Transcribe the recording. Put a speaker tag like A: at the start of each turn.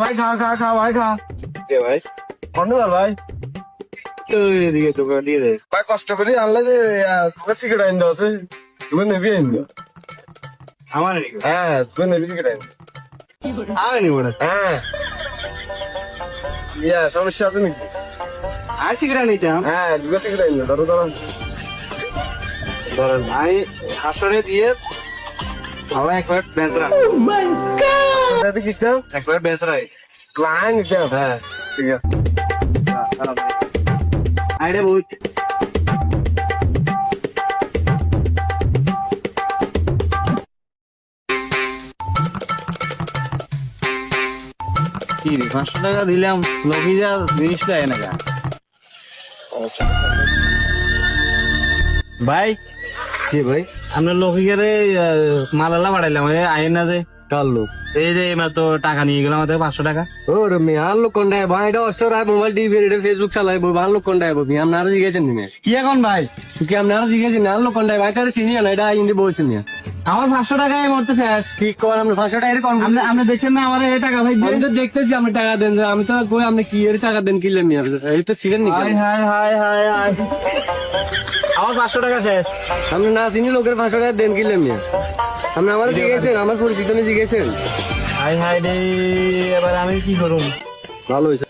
A: ভাই খা ভাই খা। কে ভাই? ধন্যবাদ ভাই। তো এদিকে তোকে দিয়ে দে ভাই, কষ্ট করে আনলে যে তোকে সিগারেট আইন দেওয়া আছে, তুমি নেবি আইন দাও।
B: আমার
A: হ্যাঁ তুমি নেবি সিগারেট আইন।
B: আমি নিব না।
A: হ্যাঁ সমস্যা আছে নাকি?
B: আমি সিগারেট নিতাম।
A: হ্যাঁ তোকে সিগারেট আইন দাও, ধরো
B: ধরেন আমি হাসরে দিয়ে আমার একবার বেঞ্চরা
A: দিতাম
B: একবার বেঞ্চরাই
A: ক্লাইন দিতাম।
B: হ্যাঁ
A: ঠিক আছে
B: আইডে বহুত কি রে 500 টাকা দিলাম লোকি যা জিনিসটা এনে গা ভাই
A: কি ভাই?
B: আমরা লোকিকারে মালালা বাড়াইলাম আইন না যে
A: কার লোক?
B: এই যে এবার তো টাকা নিয়ে গেলাম আমাদের 500 টাকা
A: ও রে মিয়ার লোক কোনটা ভাই? এটা অবসর মোবাইল টিভি ফেসবুক চালাই ভালো লোক কোনটা ভাই? আপনারা জিজ্ঞাসেন নিনে
B: কি এখন ভাই
A: কি আপনারা জিজ্ঞাসেন না লোক কোনটা ভাই? তাহলে চিনি না, এটা হিন্দি বলছেন না।
B: আমার 500 টাকা এই মুহূর্তে শেষ
A: ঠিক কর, আমরা 500 টাকা এরকম
B: আপনি দেখছেন না আমার এই টাকা ভাই
A: আমি তো দেখতেছি আপনি টাকা দেন, আমি তো কই আপনি কি এর টাকা দেন কিনলেন মিয়া? এই তো ছিলেন নি
B: high high high high high আমার 500 টাকা শেষ
A: আপনি না চিনি লোকের 500 টাকা দেন কিনলেন মিয়া? আপনি আমার জিজ্ঞাসেন, আমার পরিচিত জিজ্ঞাসেন।
B: হাই হাই রে এবার আমি কি করুম
A: ভালো হয়েছে।